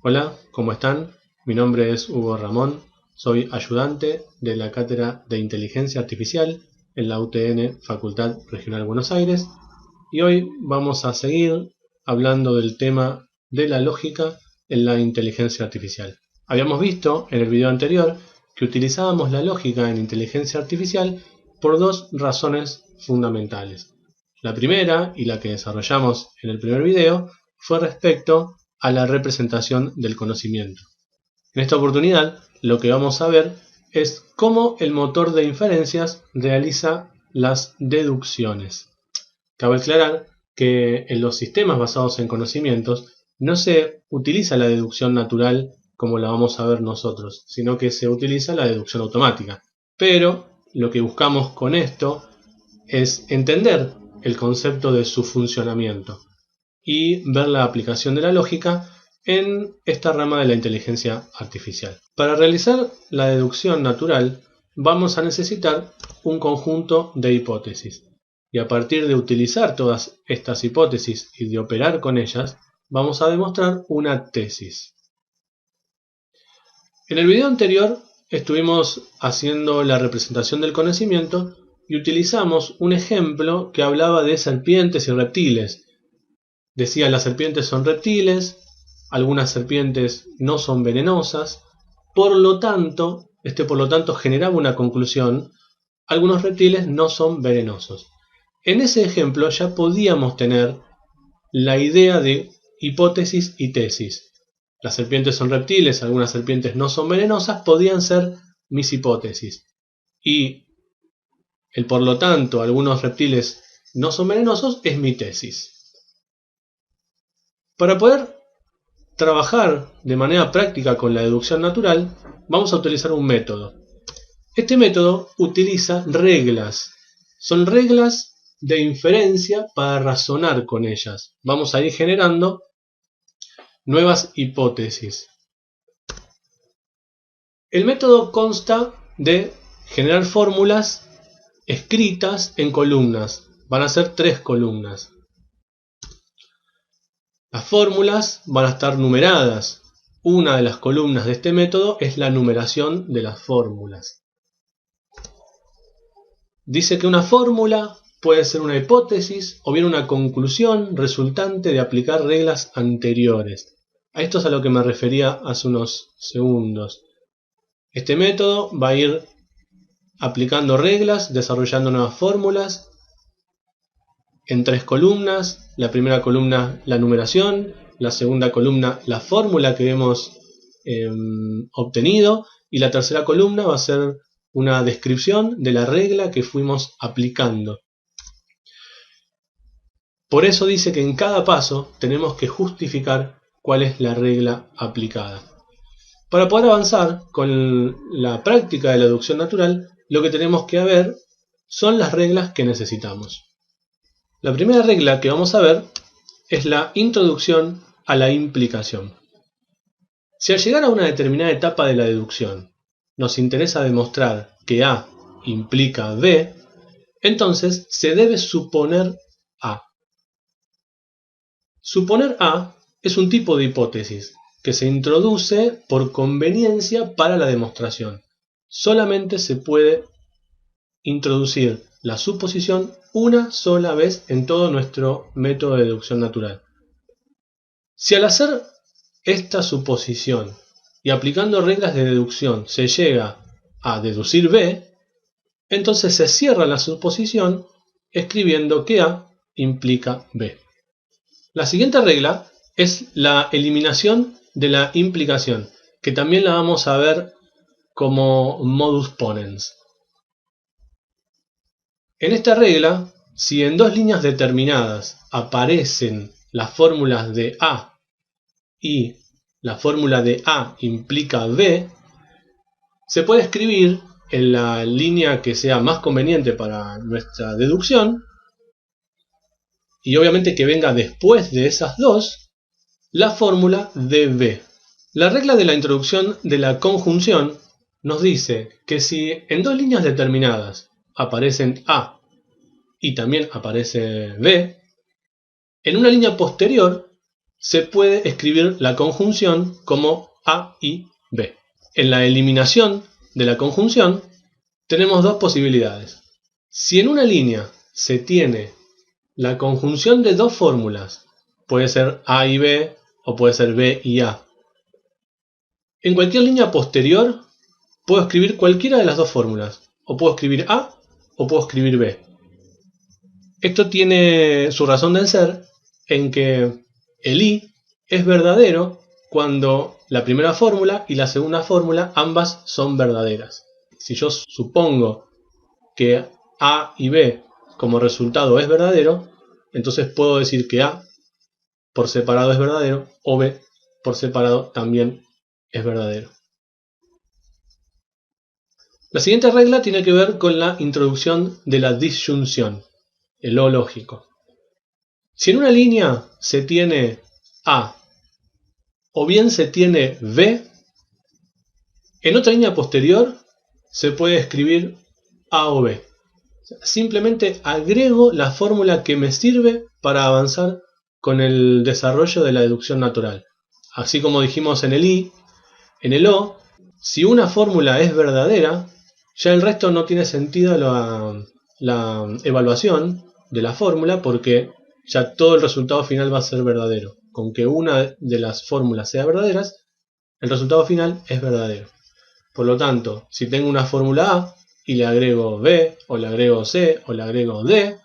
Hola, ¿cómo están? Mi nombre es Hugo Ramón, soy ayudante de la Cátedra de Inteligencia Artificial en la UTN Facultad Regional Buenos Aires y hoy vamos a seguir hablando del tema de la lógica en la inteligencia artificial. Habíamos visto en el video anterior que utilizábamos la lógica en inteligencia artificial por dos razones fundamentales. La primera, y la que desarrollamos en el primer video, fue respecto a la representación del conocimiento. En esta oportunidad, lo que vamos a ver es cómo el motor de inferencias realiza las deducciones. Cabe aclarar que en los sistemas basados en conocimientos no se utiliza la deducción natural como la vamos a ver nosotros, sino que se utiliza la deducción automática. Pero lo que buscamos con esto es entender el concepto de su funcionamiento y ver la aplicación de la lógica en esta rama de la inteligencia artificial. Para realizar la deducción natural vamos a necesitar un conjunto de hipótesis y a partir de utilizar todas estas hipótesis y de operar con ellas vamos a demostrar una tesis. En el video anterior estuvimos haciendo la representación del conocimiento y utilizamos un ejemplo que hablaba de serpientes y reptiles. Decía, las serpientes son reptiles, algunas serpientes no son venenosas, por lo tanto generaba una conclusión, algunos reptiles no son venenosos. En ese ejemplo ya podíamos tener la idea de hipótesis y tesis. Las serpientes son reptiles, algunas serpientes no son venenosas, podían ser mis hipótesis. Y el por lo tanto, algunos reptiles no son venenosos es mi tesis. Para poder trabajar de manera práctica con la deducción natural, vamos a utilizar un método. Este método utiliza reglas. Son reglas de inferencia para razonar con ellas. Vamos a ir generando nuevas hipótesis. El método consta de generar fórmulas escritas en columnas. Van a ser 3 columnas. Las fórmulas van a estar numeradas. Una de las columnas de este método es la numeración de las fórmulas. Dice que una fórmula puede ser una hipótesis o bien una conclusión resultante de aplicar reglas anteriores. A esto es a lo que me refería hace unos segundos. Este método va a ir aplicando reglas, desarrollando nuevas fórmulas en 3 columnas. La primera columna la numeración, la segunda columna la fórmula que hemos obtenido y la tercera columna va a ser una descripción de la regla que fuimos aplicando. Por eso dice que en cada paso tenemos que justificar cuál es la regla aplicada. Para poder avanzar con la práctica de la deducción natural, lo que tenemos que ver son las reglas que necesitamos. La primera regla que vamos a ver es la introducción a la implicación. Si al llegar a una determinada etapa de la deducción nos interesa demostrar que A implica B, entonces se debe suponer A. Suponer A es un tipo de hipótesis que se introduce por conveniencia para la demostración. Solamente se puede introducir la suposición una sola vez en todo nuestro método de deducción natural. Si al hacer esta suposición y aplicando reglas de deducción se llega a deducir B, entonces se cierra la suposición escribiendo que A implica B. La siguiente regla es la eliminación de la implicación, que también la vamos a ver como modus ponens. En esta regla, si en 2 líneas determinadas aparecen las fórmulas de A y la fórmula de A implica B, se puede escribir en la línea que sea más conveniente para nuestra deducción, y obviamente que venga después de esas dos, la fórmula de B. La regla de la introducción de la conjunción nos dice que si en 2 líneas determinadas aparecen A y también aparece B, en una línea posterior se puede escribir la conjunción como A y B. En la eliminación de la conjunción tenemos dos posibilidades. Si en una línea se tiene la conjunción de dos fórmulas, puede ser A y B o puede ser B y A, en cualquier línea posterior puedo escribir cualquiera de las dos fórmulas, o puedo escribir A o puedo escribir B. Esto tiene su razón de ser en que el I es verdadero cuando la primera fórmula y la segunda fórmula ambas son verdaderas. Si yo supongo que A y B como resultado es verdadero, entonces puedo decir que A por separado es verdadero o B por separado también es verdadero. La siguiente regla tiene que ver con la introducción de la disyunción, el o lógico. Si en una línea se tiene A o bien se tiene B, en otra línea posterior se puede escribir A o B. Simplemente agrego la fórmula que me sirve para avanzar con el desarrollo de la deducción natural. Así como dijimos en el I, en el O, si una fórmula es verdadera, ya el resto no tiene sentido la evaluación de la fórmula porque ya todo el resultado final va a ser verdadero. Con que una de las fórmulas sea verdaderas, el resultado final es verdadero. Por lo tanto, si tengo una fórmula A y le agrego B, o le agrego C, o le agrego D,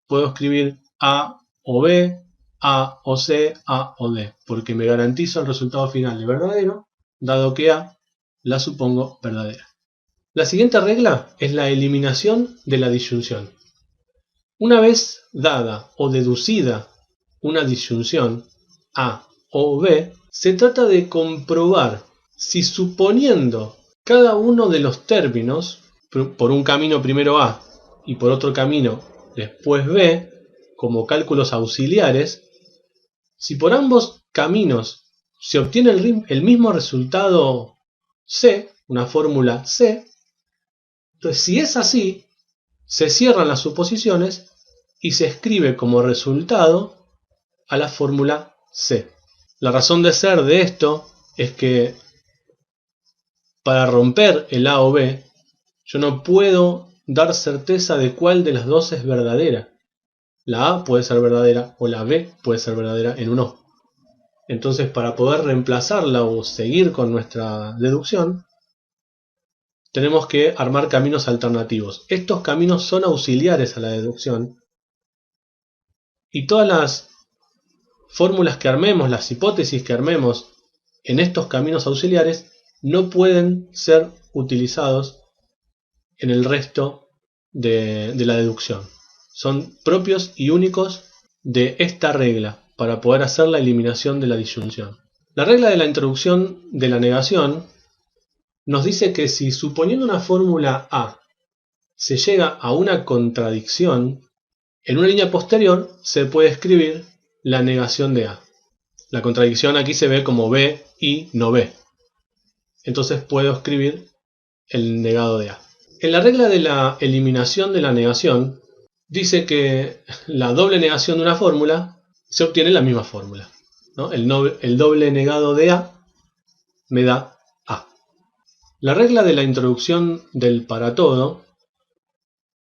puedo escribir A o B, A o C, A o D, porque me garantizo el resultado final de verdadero, dado que A la supongo verdadera. La siguiente regla es la eliminación de la disyunción. Una vez dada o deducida una disyunción A o B, se trata de comprobar si suponiendo cada uno de los términos, por un camino primero A y por otro camino después B, como cálculos auxiliares, si por ambos caminos se obtiene el mismo resultado C, una fórmula C, entonces si es así, se cierran las suposiciones y se escribe como resultado a la fórmula C. La razón de ser de esto es que para romper el A o B, yo no puedo dar certeza de cuál de las dos es verdadera. La A puede ser verdadera o la B puede ser verdadera en un O. Entonces, para poder reemplazarla o seguir con nuestra deducción, tenemos que armar caminos alternativos. Estos caminos son auxiliares a la deducción y todas las fórmulas que armemos, las hipótesis que armemos en estos caminos auxiliares no pueden ser utilizados en el resto de la deducción. Son propios y únicos de esta regla para poder hacer la eliminación de la disyunción. La regla de la introducción de la negación nos dice que si suponiendo una fórmula A se llega a una contradicción, en una línea posterior se puede escribir la negación de A. La contradicción aquí se ve como B y no B. Entonces puedo escribir el negado de A. En la regla de la eliminación de la negación, dice que la doble negación de una fórmula se obtiene en la misma fórmula, ¿no? El doble negado de A me da A. La regla de la introducción del para todo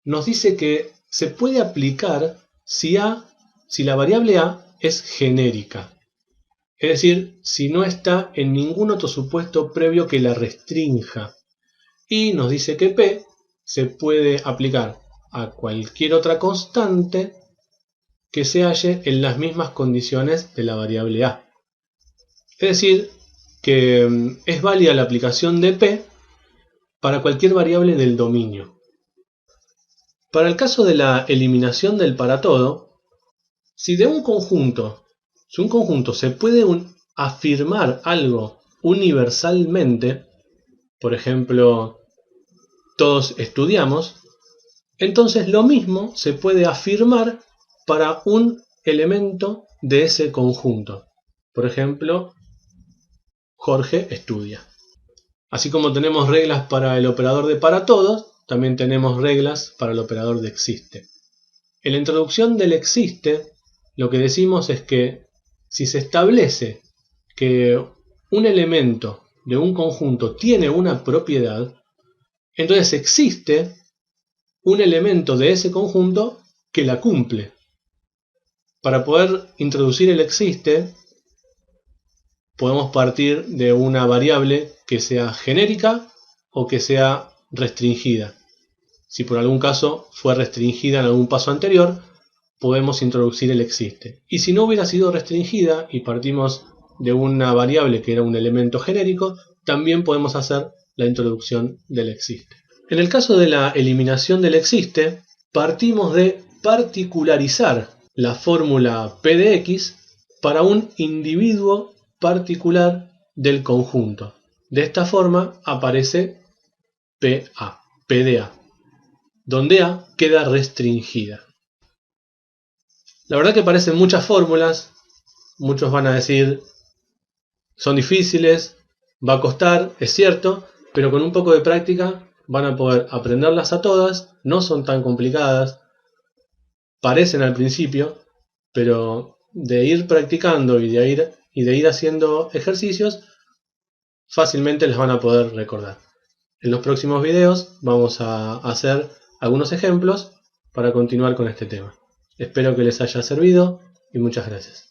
nos dice que se puede aplicar si la variable A es genérica. Es decir, si no está en ningún otro supuesto previo que la restrinja. Y nos dice que P se puede aplicar a cualquier otra constante que se halle en las mismas condiciones de la variable A. Es decir, que es válida la aplicación de P para cualquier variable del dominio. Para el caso de la eliminación del para todo, si de un conjunto se puede afirmar algo universalmente, por ejemplo, todos estudiamos, entonces lo mismo se puede afirmar para un elemento de ese conjunto. Por ejemplo, Jorge estudia. Así como tenemos reglas para el operador de para todos, también tenemos reglas para el operador de existe. En la introducción del existe, lo que decimos es que Si se establece que un elemento de un conjunto tiene una propiedad, entonces existe un elemento de ese conjunto que la cumple. Para poder introducir el existe, podemos partir de una variable que sea genérica o que sea restringida. Si por algún caso fue restringida en algún paso anterior, podemos introducir el existe. Y si no hubiera sido restringida y partimos de una variable que era un elemento genérico, también podemos hacer la introducción del existe. En el caso de la eliminación del existe, partimos de particularizar la fórmula P de X para un individuo particular del conjunto. De esta forma aparece PA, P de A, donde A queda restringida. La verdad que parecen muchas fórmulas, muchos van a decir son difíciles, va a costar, es cierto, pero con un poco de práctica van a poder aprenderlas a todas, no son tan complicadas, parecen al principio, pero de ir practicando y de ir haciendo ejercicios, fácilmente las van a poder recordar. En los próximos videos vamos a hacer algunos ejemplos para continuar con este tema. Espero que les haya servido y muchas gracias.